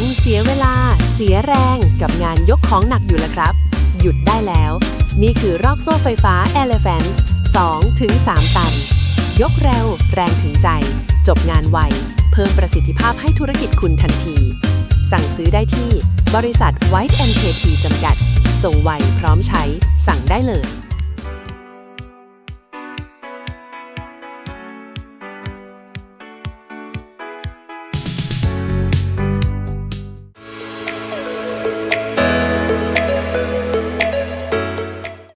ยังเสียเวลาเสียแรงกับงานยกของหนักอยู่ละครับ หยุดได้แล้ว นี่คือรอกโซ่ไฟฟ้า Elephant 2-3 ตัน ยกเร็วแรงถึงใจ จบงานไว เพิ่มประสิทธิภาพให้ธุรกิจคุณทันที สั่งซื้อได้ที่บริษัท White & KT จำกัด ส่งไวพร้อมใช้ สั่งได้เลย